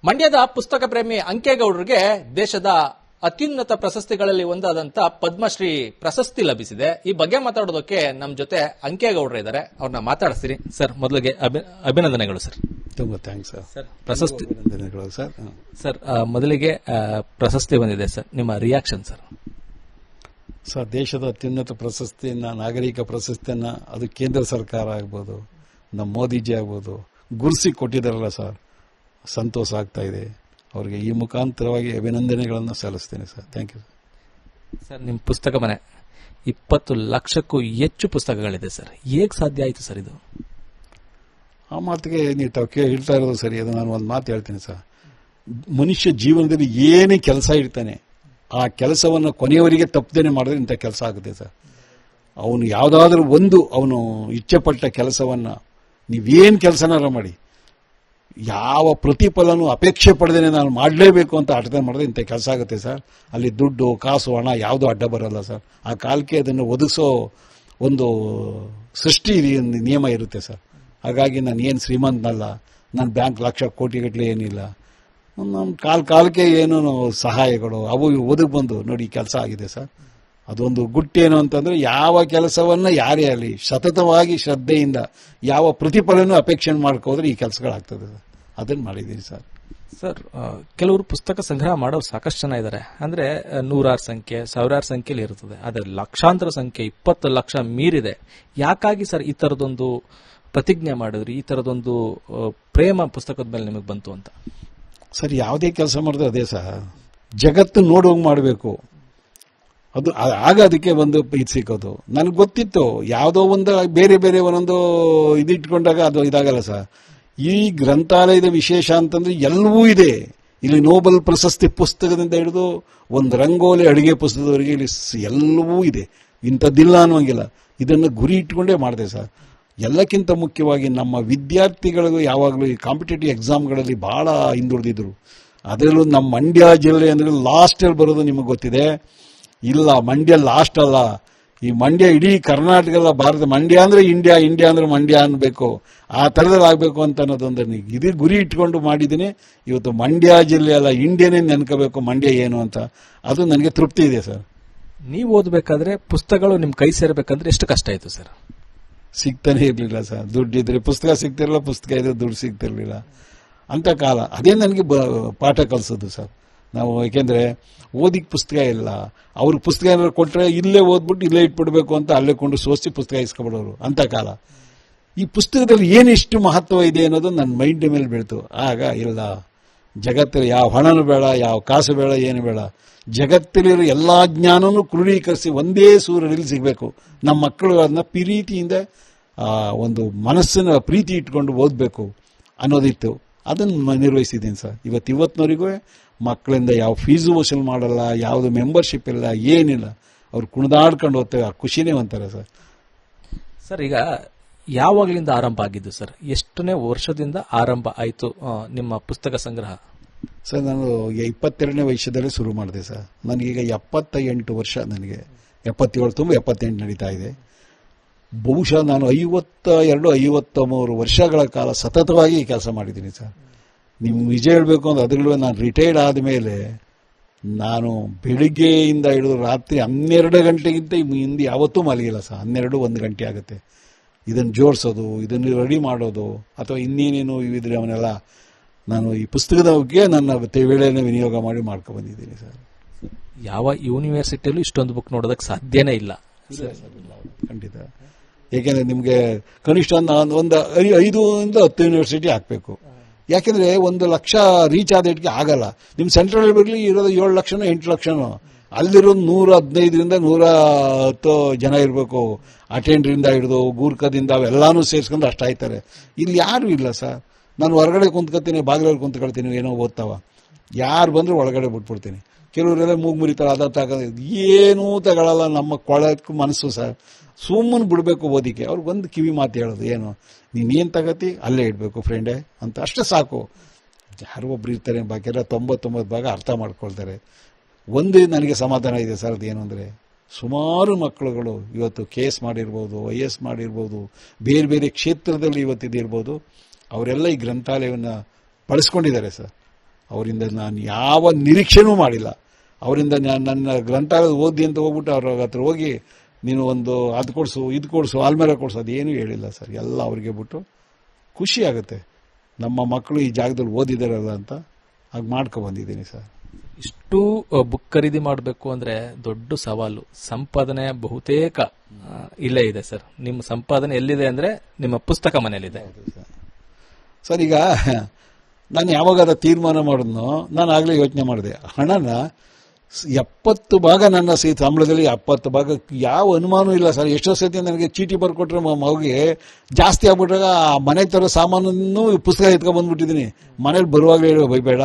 ಮಂಡ್ಯದ ಪುಸ್ತಕ ಪ್ರೇಮಿ ಅಂಕೇಗೌಡರಿಗೆ ದೇಶದ ಅತ್ಯುನ್ನತ ಪ್ರಶಸ್ತಿಗಳಲ್ಲಿ ಒಂದಾದಂತ ಪದ್ಮಶ್ರೀ ಪ್ರಶಸ್ತಿ ಲಭಿಸಿದೆ. ಈ ಬಗ್ಗೆ ಮಾತಾಡೋದಕ್ಕೆ ನಮ್ಮ ಜೊತೆ ಅಂಕೇಗೌಡರು ಇದ್ದಾರೆ. ಅವ್ರನ್ನ ಮಾತಾಡಿಸ್ತೀನಿ. ಸರ್, ಮೊದಲಿಗೆ ಅಭಿನಂದನೆಗಳು ಸರ್. ತುಂಬಾ ಥ್ಯಾಂಕ್ಸ್ ಸರ್. ಪ್ರಶಸ್ತಿ ಅಭಿನಂದನೆಗಳು ಸರ್. ಸರ್, ಮೊದಲಿಗೆ ಪ್ರಶಸ್ತಿ ಬಂದಿದೆ ಸರ್, ನಿಮ್ಮ ರಿಯಾಕ್ಷನ್ ಸರ್? ಸರ್, ದೇಶದ ಅತ್ಯುನ್ನತ ಪ್ರಶಸ್ತಿಯನ್ನ, ನಾಗರಿಕ ಪ್ರಶಸ್ತಿಯನ್ನ ಅದು ಕೇಂದ್ರ ಸರ್ಕಾರ ಆಗ್ಬೋದು, ನಮ್ಮ ಮೋದಿಜಿ ಆಗ್ಬೋದು ಗುರುಸಿ ಕೊಟ್ಟಿದ್ದಾರಲ್ಲ ಸರ್, ಸಂತೋಷ ಆಗ್ತಾ ಇದೆ. ಅವರಿಗೆ ಈ ಮುಖಾಂತರವಾಗಿ ಅಭಿನಂದನೆಗಳನ್ನು ಸಲ್ಲಿಸ್ತೇನೆ ಸರ್. Thank you sir. ನಿಮ್ಮ ಪುಸ್ತಕ ಮನೆ 20 ಲಕ್ಷಕ್ಕೂ ಹೆಚ್ಚು ಪುಸ್ತಕಗಳಿದೆ ಸರ್. ಹೇಗೆ ಸಾಧ್ಯ ಆಯಿತು ಸರ್ ಇದು? ಆ ಮಾತಿಗೆ ನೀವು ಹೇಳ್ತಾ ಇರೋದು ಸರಿ. ಅದು ನಾನು ಒಂದು ಮಾತು ಹೇಳ್ತೀನಿ ಸರ್. ಮನುಷ್ಯ ಜೀವನದಲ್ಲಿ ಏನೇ ಕೆಲಸ ಇರ್ತಾನೆ, ಆ ಕೆಲಸವನ್ನು ಕೊನೆಯವರಿಗೆ ತಪ್ಪದೇನೆ ಮಾಡಿದ್ರೆ ಇಂಥ ಕೆಲಸ ಆಗುತ್ತೆ ಸರ್. ಅವನು ಯಾವುದಾದ್ರೂ ಒಂದು ಅವನು ಇಚ್ಛೆಪಟ್ಟ ಕೆಲಸವನ್ನು ನೀವೇನು ಕೆಲಸನಾರ ಮಾಡಿ, ಯಾವ ಪ್ರತಿಫಲನೂ ಅಪೇಕ್ಷೆ ಪಡೆದೇನೆ ನಾನು ಮಾಡಲೇಬೇಕು ಅಂತ ಹಠ ಮಾಡಿದ್ರೆ ಇಂಥ ಕೆಲಸ ಆಗುತ್ತೆ ಸರ್. ಅಲ್ಲಿ ದುಡ್ಡು, ಕಾಸು, ಹಣ ಯಾವುದೂ ಅಡ್ಡ ಬರಲ್ಲ ಸರ್. ಆ ಕಾಲಕ್ಕೆ ಅದನ್ನು ಒದಗಿಸೋ ಒಂದು ಸೃಷ್ಟಿ ನಿಯಮ ಇರುತ್ತೆ ಸರ್. ಹಾಗಾಗಿ ನಾನು ಏನು ಶ್ರೀಮಂತನಲ್ಲ, ನನ್ನ ಬ್ಯಾಂಕ್ ಲಕ್ಷ ಕೋಟಿಗಟ್ಟಲೆ ಏನಿಲ್ಲ. ನಮ್ಮ ಕಾಲಕ್ಕೆ ಏನು ಸಹಾಯಗಳು ಅವು ಒದಗಿ ಬಂದು ನೋಡಿ ಕೆಲಸ ಆಗಿದೆ ಸರ್. ಅದೊಂದು ಗುಟ್ಟೇನು ಅಂತಂದ್ರೆ, ಯಾವ ಕೆಲಸವನ್ನ ಯಾರೇ ಆಗಲಿ ಸತತವಾಗಿ ಶ್ರದ್ಧೆಯಿಂದ ಯಾವ ಪ್ರತಿಫಲನೂ ಅಪೇಕ್ಷೆ ಮಾಡ್ಕೋದ್ರೆ ಈ ಕೆಲಸಗಳಾಗ್ತದೆ ಸರ್. ಅದನ್ನು ಮಾಡಿದ್ದೀನಿ ಸರ್. ಸರ್, ಕೆಲವರು ಪುಸ್ತಕ ಸಂಗ್ರಹ ಮಾಡೋರು ಸಾಕಷ್ಟು ಜನ ಇದ್ದಾರೆ. ಅಂದ್ರೆ 100 ಸಂಖ್ಯೆ, 1000 ಸಂಖ್ಯೆಯಲ್ಲಿ ಇರ್ತದೆ. ಆದರೆ ಲಕ್ಷಾಂತರ ಸಂಖ್ಯೆ, 20 ಲಕ್ಷ ಮೀರಿದೆ. ಯಾಕಾಗಿ ಸರ್ ಈ ತರದೊಂದು ಪ್ರತಿಜ್ಞೆ ಮಾಡಿದ್ರಿ? ಈ ತರದೊಂದು ಪ್ರೇಮ ಪುಸ್ತಕದ ಮೇಲೆ ನಿಮಗೆ ಬಂತು ಅಂತ? ಸರ್, ಯಾವುದೇ ಕೆಲಸ ಮಾಡಿದ್ರೆ ಅದೇ ಸರ್, ಜಗತ್ತು ನೋಡುವಂಗೆ ಮಾಡಬೇಕು. ಅದು ಆಗ ಅದಕ್ಕೆ ಒಂದು ಇದು ಸಿಕ್ಕೋದು. ನನಗೆ ಗೊತ್ತಿತ್ತು ಯಾವುದೋ ಒಂದು ಬೇರೆ ಬೇರೆ ಒಂದೊಂದು ಇದಿಟ್ಕೊಂಡಾಗ ಅದು ಇದಾಗಲ್ಲ ಸರ್. ಈ ಗ್ರಂಥಾಲಯದ ವಿಶೇಷ ಅಂತಂದ್ರೆ ಎಲ್ಲವೂ ಇದೆ ಇಲ್ಲಿ. ನೋಬೆಲ್ ಪ್ರಶಸ್ತಿ ಪುಸ್ತಕದಿಂದ ಹಿಡಿದು ಒಂದು ರಂಗೋಲಿ ಅಡುಗೆ ಪುಸ್ತಕದವರೆಗೆ ಇಲ್ಲಿ ಎಲ್ಲವೂ ಇದೆ. ಇಂಥದ್ದಿಲ್ಲ ಅನ್ನುವಂಗಿಲ್ಲ. ಇದನ್ನು ಗುರಿ ಇಟ್ಕೊಂಡೇ ಮಾಡಿದೆ ಸರ್. ಎಲ್ಲಕ್ಕಿಂತ ಮುಖ್ಯವಾಗಿ ನಮ್ಮ ವಿದ್ಯಾರ್ಥಿಗಳಿಗೂ ಯಾವಾಗಲೂ ಈ ಕಾಂಪಿಟೇಟಿವ್ ಎಕ್ಸಾಮ್ಗಳಲ್ಲಿ ಬಹಳ ಹಿಂದುಳಿದಿದ್ರು. ಅದರಲ್ಲೂ ನಮ್ಮ ಮಂಡ್ಯ ಜಿಲ್ಲೆ ಅಂದರೆ ಲಾಸ್ಟಲ್ಲಿ ಬರೋದು ನಿಮಗೆ ಗೊತ್ತಿದೆ. ಇಲ್ಲ, ಮಂಡ್ಯ ಲಾಸ್ಟ್ ಅಲ್ಲ, ಈ ಮಂಡ್ಯ ಇಡೀ ಕರ್ನಾಟಕ ಅಲ್ಲ, ಭಾರತ. ಮಂಡ್ಯ ಅಂದ್ರೆ ಇಂಡಿಯಾ, ಇಂಡಿಯಾ ಅಂದ್ರೆ ಮಂಡ್ಯ ಅನ್ಬೇಕು, ಆ ಥರದಲ್ಲಿ ಆಗಬೇಕು ಅಂತ ಅನ್ನೋದೊಂದು ಇದು ಗುರಿ ಇಟ್ಕೊಂಡು ಮಾಡಿದ್ದೀನಿ. ಇವತ್ತು ಮಂಡ್ಯ ಜಿಲ್ಲೆ ಅಲ್ಲ, ಇಂಡಿಯಾನೇ ನೆನ್ಕೋಬೇಕು ಮಂಡ್ಯ ಏನು ಅಂತ. ಅದು ನನಗೆ ತೃಪ್ತಿ ಇದೆ ಸರ್. ನೀವು ಓದಬೇಕಾದ್ರೆ ಪುಸ್ತಕಗಳು ನಿಮ್ಮ ಕೈ ಸೇರಬೇಕಂದ್ರೆ ಎಷ್ಟು ಕಷ್ಟ ಆಯಿತು ಸರ್? ಸಿಗ್ತಾನೆ ಇರಲಿಲ್ಲ ಸರ್. ದುಡ್ಡಿದ್ರೆ ಪುಸ್ತಕ ಸಿಗ್ತಿರಲಿಲ್ಲ, ಪುಸ್ತಕ ಇದ್ರೆ ದುಡ್ಡು ಸಿಗ್ತಿರ್ಲಿಲ್ಲ ಅಂತ ಕಾಲ. ಅದೇ ನನಗೆ ಪಾಠ ಕಲಿಸೋದು ಸರ್. ನಾವು ಯಾಕೆಂದ್ರೆ ಓದಿಗೆ ಪುಸ್ತಕ ಇಲ್ಲ, ಅವ್ರಿಗೆ ಪುಸ್ತಕ ಏನಾದ್ರು ಕೊಟ್ಟರೆ ಇಲ್ಲೇ ಓದ್ಬಿಟ್ಟು ಇಲ್ಲೇ ಇಟ್ಬಿಡ್ಬೇಕು ಅಂತ ಅಲ್ಲೇ ಕೊಂಡು ಸೋಸಿ ಪುಸ್ತಕ ಇಸ್ಕೊಬಿಡೋರು ಅಂತ ಕಾಲ. ಈ ಪುಸ್ತಕದಲ್ಲಿ ಏನಿಷ್ಟು ಮಹತ್ವ ಇದೆ ಅನ್ನೋದು ನನ್ನ ಮೈಂಡ್ ಮೇಲೆ ಬೀಳ್ತು. ಆಗ ಇಲ್ಲ, ಜಗತ್ತಲ್ಲಿ ಯಾವ ಹಣನೂ ಬೇಡ, ಯಾವ ಕಾಸು ಬೇಡ, ಏನು ಬೇಡ. ಜಗತ್ತಲ್ಲಿರೋ ಎಲ್ಲಾ ಜ್ಞಾನನೂ ಕ್ರೋಢೀಕರಿಸಿ ಒಂದೇ ಸೂರಿನಲ್ಲಿ ಸಿಗಬೇಕು. ನಮ್ಮ ಮಕ್ಕಳು ಅದನ್ನ ಪ್ರೀತಿಯಿಂದ ಒಂದು ಮನಸ್ಸಿನ ಪ್ರೀತಿ ಇಟ್ಕೊಂಡು ಓದಬೇಕು ಅನ್ನೋದಿತ್ತು. ಅದನ್ನು ನಿರ್ವಹಿಸಿದ್ದೀನಿ ಸರ್. ಇವತ್ತಿನವರೆಗೂ ಮಕ್ಕಳಿಂದ ಯಾವ ಫೀಸು ವಸೂಲು ಮಾಡಲ್ಲ, ಯಾವುದು ಮೆಂಬರ್ಶಿಪ್ ಇಲ್ಲ, ಏನಿಲ್ಲ. ಅವ್ರು ಕುಣಿದಾಡ್ಕೊಂಡು ಹೋಗ್ತೇವೆ, ಆ ಖುಷಿನೇ ಒಂಥರ ಸರ್. ಸರ್, ಈಗ ಯಾವಾಗಲಿಂದ ಆರಂಭ ಆಗಿದ್ದು ಸರ್? ಎಷ್ಟನೇ ವರ್ಷದಿಂದ ಆರಂಭ ಆಯಿತು ನಿಮ್ಮ ಪುಸ್ತಕ ಸಂಗ್ರಹ? ಸರ್, ನಾನು 22ನೇ ವಯಸ್ಸದಲ್ಲಿ ಶುರು ಮಾಡಿದೆ ಸರ್. ನನಗೀಗ 78 ವರ್ಷ. ನನಗೆ 77 ತುಂಬ 78 ನಡೀತಾ ಇದೆ. ಬಹುಶಃ ನಾನು 52-53 ವರ್ಷಗಳ ಕಾಲ ಸತತವಾಗಿ ಈ ಕೆಲಸ ಮಾಡಿದ್ದೀನಿ ಸರ್. ನಿಮ್ಗೆ ನಿಜ ಹೇಳಬೇಕು ಅಂದ್ರೆ, ಅದರಲ್ಲೂ ನಾನು ರಿಟೈರ್ಡ್ ಆದಮೇಲೆ ನಾನು ಬೆಳಿಗ್ಗೆಯಿಂದ ಹಿಡಿದು ರಾತ್ರಿ 12 ಗಂಟೆಗಿಂತ ಹಿಂದೆ ಯಾವತ್ತೂ ಮಲಗಿಲ್ಲ ಸರ್. 12-1 ಗಂಟೆ ಆಗುತ್ತೆ. ಇದನ್ನು ಜೋಡಿಸೋದು, ಇದನ್ನು ರೆಡಿ ಮಾಡೋದು, ಅಥವಾ ಇನ್ನೇನೇನು ಇವಿದ್ರೆ ಅವನ್ನೆಲ್ಲ ನಾನು ಈ ಪುಸ್ತಕದ ಬಗ್ಗೆ ನನ್ನ ವೇಳೆಯನ್ನು ವಿನಿಯೋಗ ಮಾಡಿ ಮಾಡ್ಕೊಂಡ್ಬಂದಿದ್ದೀನಿ ಸರ್. ಯಾವ ಯೂನಿವರ್ಸಿಟಿಯಲ್ಲೂ ಇಷ್ಟೊಂದು ಬುಕ್ ನೋಡೋದಕ್ಕೆ ಸಾಧ್ಯನೇ ಇಲ್ಲ ಖಂಡಿತ. ಏಕೆಂದ್ರೆ ನಿಮಗೆ ಕನಿಷ್ಠ ಒಂದು 5-10 ಯೂನಿವರ್ಸಿಟಿ ಹಾಕಬೇಕು. ಯಾಕೆಂದ್ರೆ 1 ಲಕ್ಷ ರೀಚ್ ಆದ ಇಟ್ಗೆ ಆಗಲ್ಲ. ನಿಮ್ಮ ಸೆಂಟ್ರಲ್ ಲೈಬ್ರರಿ ಇರೋದು 7 ಲಕ್ಷನೋ 8 ಲಕ್ಷನೋ, ಅಲ್ಲಿರೋದು 115ರಿಂದ 110 ಜನ ಇರಬೇಕು. ಅಟೆಂಡ್ರಿಂದ ಹಿಡಿದು ಗೂರ್ಖದಿಂದ ಅವೆಲ್ಲಾನು ಸೇರಿಸ್ಕೊಂಡು ಅಷ್ಟಾಯ್ತಾರೆ. ಇಲ್ಲಿ ಯಾರು ಇಲ್ಲ ಸರ್. ನಾನು ಹೊರಗಡೆ ಕುಂತ್ಕೊತೀನಿ, ಬಾಗಿಲಲ್ಲಿ ಕುಂತ್ಕೊಳ್ತೀನಿ, ಏನೋ ಓದ್ತಾವ. ಯಾರು ಬಂದರೂ ಒಳಗಡೆ ಬಿಟ್ಬಿಡ್ತೀನಿ. ಕೆಲವರೆಲ್ಲ ಮೂಗು ಮುರಿತಾರೆ, ಅದ ತಗೋದು ಏನೂ ತಗೊಳ್ಳಲ್ಲ. ನಮ್ಮ ಕೊಳಕ್ಕೆ ಮನಸ್ಸು ಸರ್. ಸುಮ್ಮನೆ ಬಿಡಬೇಕು ಓದಿಕೆ. ಅವ್ರಿಗೆ ಒಂದು ಕಿವಿ ಮಾತು ಹೇಳೋದು, ಏನು ನೀನೇನು ತಗತಿ ಅಲ್ಲೇ ಇಡಬೇಕು ಫ್ರೆಂಡೇ ಅಂತ, ಅಷ್ಟೇ ಸಾಕು. ಯಾರು ಒಬ್ರು ಇರ್ತಾರೆ, ಬಾಕಿಯೆಲ್ಲ 99 ಭಾಗ ಅರ್ಥ ಮಾಡ್ಕೊಳ್ತಾರೆ. ಒಂದು ನನಗೆ ಸಮಾಧಾನ ಇದೆ ಸರ್. ಅದೇನು ಅಂದರೆ, ಸುಮಾರು ಮಕ್ಕಳುಗಳು ಇವತ್ತು KS ಮಾಡಿರ್ಬೋದು, IAS ಮಾಡಿರ್ಬೋದು, ಬೇರೆ ಬೇರೆ ಕ್ಷೇತ್ರದಲ್ಲಿ ಇವತ್ತಿದಿರ್ಬೋದು, ಅವರೆಲ್ಲ ಈ ಗ್ರಂಥಾಲಯವನ್ನು ಬಳಸ್ಕೊಂಡಿದ್ದಾರೆ ಸರ್. ಅವರಿಂದ ನಾನು ಯಾವ ನಿರೀಕ್ಷೆನೂ ಮಾಡಿಲ್ಲ. ಅವರಿಂದ ನನ್ನ ಗ್ರಂಥಾಲಯದ ಓದಿ ಅಂತ ಹೋಗ್ಬಿಟ್ಟು ಅವ್ರ ಹತ್ರ ಹೋಗಿ ನೀನು ಒಂದು ಅದು ಕೊಡಿಸು ಇದು ಕೊಡಿಸು ಆಲ್ಮೇಲೆ ಕೊಡಿಸು ಅದೇನೂ ಹೇಳಿಲ್ಲ ಸರ್. ಎಲ್ಲ ಅವ್ರಿಗೆ ಬಿಟ್ಟು ಖುಷಿ ಆಗುತ್ತೆ ನಮ್ಮ ಮಕ್ಕಳು ಈ ಜಾಗದಲ್ಲಿ ಓದಿದಾರಲ್ಲ ಅಂತ ಹಾಗೆ ಮಾಡ್ಕೊಬಂದಿದ್ದೀನಿ ಸರ್. ಇಷ್ಟು ಬುಕ್ ಖರೀದಿ ಮಾಡಬೇಕು ಅಂದ್ರೆ ದೊಡ್ಡ ಸವಾಲು. ಸಂಪಾದನೆ ಬಹುತೇಕ ಇಲ್ಲೇ ಇದೆ ಸರ್. ನಿಮ್ಮ ಸಂಪಾದನೆ ಎಲ್ಲಿದೆ ಅಂದ್ರೆ ನಿಮ್ಮ ಪುಸ್ತಕ ಮನೆಯಲ್ಲಿದೆ ಸರ್. ಈಗ ನಾನು ಯಾವಾಗಾದ ತೀರ್ಮಾನ ಮಾಡಿದ್ನೋ ನಾನು ಆಗಲೇ ಯೋಚನೆ ಮಾಡಿದೆ, ಹಣನ 70 ಭಾಗ ನನ್ನ ಸಂಬಳದಲ್ಲಿ 70 ಭಾಗ ಯಾವ ಅನುಮಾನವೂ ಇಲ್ಲ ಸರ್. ಎಷ್ಟೋ ಸತಿ ನನಗೆ ಚೀಟಿ ಬರ್ಕೊಟ್ರೆ ಮಗುಗೆ ಜಾಸ್ತಿ ಆಗ್ಬಿಟ್ಟಾಗ ಆ ಮನೆ ತರೋ ಸಾಮಾನನ್ನು ಪುಸ್ತಕ ಎತ್ಕೊಂಡು ಬಂದ್ಬಿಟ್ಟಿದ್ದೀನಿ. ಮನೇಲಿ ಬರುವಾಗಲೇ ಹೇಳೋ ಬೈಬೇಡ,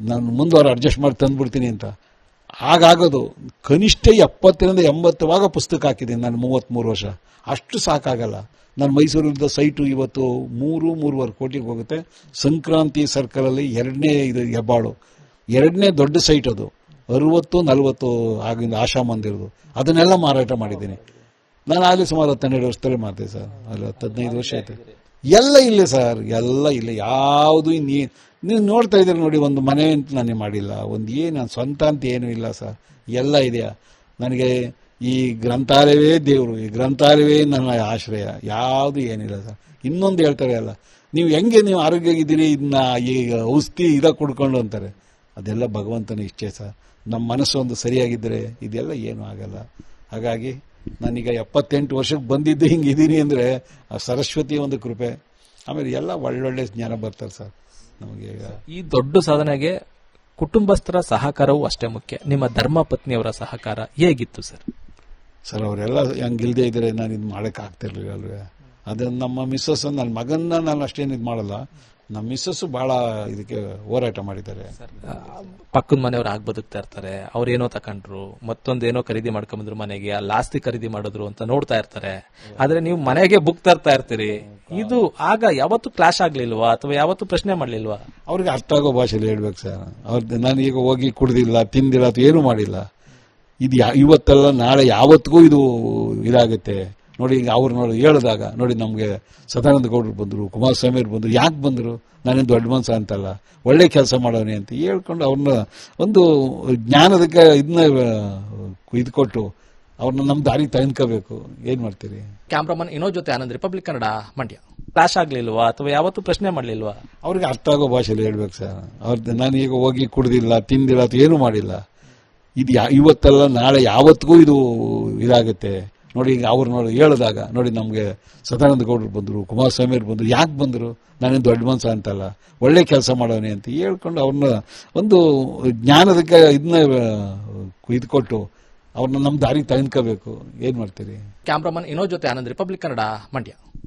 ನಾನು ಮುಂದುವರ ಅಡ್ಜಸ್ಟ್ ಮಾಡಿ ತಂದುಬಿಡ್ತೀನಿ ಅಂತ. ಹಾಗಾಗೋದು ಕನಿಷ್ಠ 70ರಿಂದ 80 ಭಾಗ ಪುಸ್ತಕ ಹಾಕಿದ್ದೀನಿ ನಾನು 33 ವರ್ಷ. ಅಷ್ಟು ಸಾಕಾಗಲ್ಲ. ನಾನು ಮೈಸೂರಿದ್ದ ಸೈಟು ಇವತ್ತು 3-3.5 ಕೋಟಿಗೆ ಹೋಗುತ್ತೆ. ಸಂಕ್ರಾಂತಿ ಸರ್ಕಲಲ್ಲಿ 2ನೇ ಇದು ಹೆಬ್ಬಾಳು 2ನೇ ದೊಡ್ಡ ಸೈಟ್ ಅದು. 60-40 ಆಗಿಂದ ಆಶಾ ಮಂದಿರದು ಅದನ್ನೆಲ್ಲ ಮಾರಾಟ ಮಾಡಿದ್ದೀನಿ ನಾನು. ಆಗಲಿ ಸುಮಾರು 12 ವರ್ಷದಲ್ಲೇ ಮಾಡಿದೆ ಸರ್. ಅಲ್ಲಿ 15 ವರ್ಷ ಆಯ್ತು. ಎಲ್ಲ ಇಲ್ಲೇ ಸರ್, ಎಲ್ಲ ಇಲ್ಲ. ಯಾವುದು ನೀವು ನೋಡ್ತಾ ಇದ್ದೀರಿ ನೋಡಿ, ಒಂದು ಮನೆ ಅಂತ ನಾನೇ ಮಾಡಿಲ್ಲ, ಒಂದು ನಾನು ಸ್ವಂತ ಅಂತ ಏನೂ ಇಲ್ಲ ಸರ್. ಎಲ್ಲ ಇದೆಯಾ. ನನಗೆ ಈ ಗ್ರಂಥಾಲಯವೇ ದೇವರು, ಈ ಗ್ರಂಥಾಲಯವೇ ನನ್ನ ಆಶ್ರಯ. ಯಾವುದು ಏನಿಲ್ಲ ಸರ್. ಇನ್ನೊಂದು ಹೇಳ್ತಾರೆ ಅಲ್ಲ, ನೀವು ಹೆಂಗೆ ನೀವು ಆರೋಗ್ಯವಾಗಿದ್ದೀರಿ ಇದನ್ನ ಈ ಔಷಧಿ ಕುಡ್ಕೊಂಡು ಅಂತಾರೆ. ಅದೆಲ್ಲ ಭಗವಂತನ ಇಚ್ಛೆ ಸರ್. ನಮ್ಮ ಮನಸ್ಸು ಒಂದು ಸರಿಯಾಗಿದ್ದರೆ ಇದೆಲ್ಲ ಏನೂ ಆಗಲ್ಲ. ಹಾಗಾಗಿ ನಾನೀಗ 78 ವರ್ಷಕ್ಕೆ ಬಂದಿದ್ದೆ ಹಿಂಗಿದ್ದೀನಿ ಅಂದರೆ ಆ ಸರಸ್ವತಿಯ ಒಂದು ಕೃಪೆ. ಆಮೇಲೆ ಎಲ್ಲ ಒಳ್ಳೊಳ್ಳೆ ಜ್ಞಾನ ಬರ್ತಾರೆ ಸರ್ ನಮಗೆ. ಈ ದೊಡ್ಡ ಸಾಧನೆಗೆ ಕುಟುಂಬಸ್ಥರ ಸಹಕಾರವೂ ಅಷ್ಟೇ ಮುಖ್ಯ. ನಿಮ್ಮ ಧರ್ಮ ಪತ್ನಿಯವರ ಸಹಕಾರ ಹೇಗಿತ್ತು ಸರ್? ಸರ್ ಅವರೆಲ್ಲ ಹಂಗಿಲ್ದೇ ಇದ್ರೆ ನಾನು ಇದು ಮಾಡೋಕ್ಕೆ ಆಗ್ತಿರ್ಲಿಲ್ಲ ಅಲ್ವೇ. ಅದನ್ನು ನಮ್ಮ ಮಿಸ್ಸಸ್, ನನ್ನ ಮಗನ್ನ ನಾನು ಅಷ್ಟೇನು ಇದು ಮಾಡಲ್ಲ, ನಮ್ಮ ಮಿಸ್ಸಸ್ ಬಹಳ ಇದಕ್ಕೆ ಹೋರಾಟ ಮಾಡಿದ್ದಾರೆ. ಪಕ್ಕದ ಮನೆಯವ್ರು ಆಗಿ ಬದುಕ್ತಾ ಇರ್ತಾರೆ, ಅವ್ರೇನೋ ತಕೊಂಡ್ರು, ಮತ್ತೊಂದೇನೋ ಖರೀದಿ ಮಾಡ್ಕೊಂಡ್ಬಂದ್ರು, ಮನೆಗೆ ಅಲ್ಲಿ ಆಸ್ತಿ ಖರೀದಿ ಮಾಡಿದ್ರು ಅಂತ ನೋಡ್ತಾ ಇರ್ತಾರೆ. ಆದ್ರೆ ನೀವು ಮನೆಗೆ ಬುಕ್ ತರ್ತಾ ಇರ್ತೀರಿ. ಇದು ಆಗ ಯಾವತ್ತೂ ಕ್ಲಾಶ್ ಆಗ್ಲಿಲ್ವಾ ಅಥವಾ ಯಾವತ್ತೂ ಪ್ರಶ್ನೆ ಮಾಡ್ಲಿಲ್ವಾ? ಅವ್ರಿಗೆ ಅರ್ಥ ಆಗೋ ಭಾಷೆಯಲ್ಲಿ ಹೇಳ್ಬೇಕು ಸರ್. ನಾನು ಈಗ ಹೋಗಿ ಕುಡ್ದಿಲ್ಲ, ತಿಂದಿಲ್ಲ ಅಥವಾ ಏನೂ ಮಾಡಿಲ್ಲ. ಇದು ಇವತ್ತಲ್ಲ ನಾಳೆ ಯಾವತ್ತಿಗೂ ಇದು ಇದಾಗುತ್ತೆ ನೋಡಿ. ಈಗ ಅವ್ರು ನೋಡಿ ಹೇಳಿದಾಗ ನೋಡಿ, ನಮಗೆ ಸದಾನಂದ ಗೌಡರು ಬಂದರು, ಕುಮಾರಸ್ವಾಮಿ ಅವ್ರು ಬಂದರು. ಯಾಕೆ ಬಂದರು? ನಾನೇನು ದೊಡ್ಡ ಮನುಷ್ಯ ಅಂತಲ್ಲ, ಒಳ್ಳೆ ಕೆಲಸ ಮಾಡೋನೆ ಅಂತ ಹೇಳ್ಕೊಂಡು ಅವ್ರನ್ನ ಒಂದು ಜ್ಞಾನದಕ್ಕೆ ಇದನ್ನ ಇದು ಕೊಟ್ಟು ಅವ್ರನ್ನ ನಮ್ಮ ದಾರಿ ತಂದ್ಕೋಬೇಕು. ಏನ್ ಮಾಡ್ತೀರಿ? ಕ್ಯಾಮ್ರಾಮನ್ ವಿನೋದ್ ಜೊತೆ ಆನಂದ್, ರಿಪಬ್ಲಿಕ್ ಕನ್ನಡ, ಮಂಡ್ಯ. ಕ್ಲಾಶ್ ಆಗ್ಲಿಲ್ವಾ ಅಥವಾ ಯಾವತ್ತೂ ಪ್ರಶ್ನೆ ಮಾಡ್ಲಿಲ್ವಾ? ಅವ್ರಿಗೆ ಅರ್ಥ ಆಗೋ ಭಾಷೆಯಲ್ಲಿ ಹೇಳ್ಬೇಕು ಸರ್. ನಾನು ಈಗ ಹೋಗಿ ಕುಡ್ದಿಲ್ಲ, ತಿಂದಿಲ್ಲ ಅಥವಾ ಏನೂ ಮಾಡಿಲ್ಲ. ಇದು ಇವತ್ತಲ್ಲ ನಾಳೆ ಯಾವತ್ತಿಗೂ ಇದು ಇದಾಗುತ್ತೆ ನೋಡಿ. ಈಗ ಅವ್ರು ನೋಡಿ ಹೇಳಿದಾಗ ನೋಡಿ, ನಮಗೆ ಸದಾನಂದ ಗೌಡರು ಬಂದರು, ಕುಮಾರಸ್ವಾಮಿ ಅವ್ರು ಬಂದರು. ಯಾಕೆ ಬಂದರು? ನಾನೇನು ದೊಡ್ಡ ಮನುಷ್ಯ ಅಂತಲ್ಲ, ಒಳ್ಳೆ ಕೆಲಸ ಮಾಡೋನೆ ಅಂತ ಹೇಳ್ಕೊಂಡು ಅವ್ರನ್ನ ಒಂದು ಜ್ಞಾನದಕ್ಕೆ ಇದನ್ನ ಇದು ಕೊಟ್ಟು ಅವ್ರನ್ನ ನಮ್ಮ ದಾರಿ ತಂದ್ಕೋಬೇಕು. ಏನ್ ಮಾಡ್ತೀರಿ? ಕ್ಯಾಮ್ರಾಮನ್ ವಿನೋದ್ ಜೊತೆ ಆನಂದ್, ರಿಪಬ್ಲಿಕ್ ಕನ್ನಡ, ಮಂಡ್ಯ.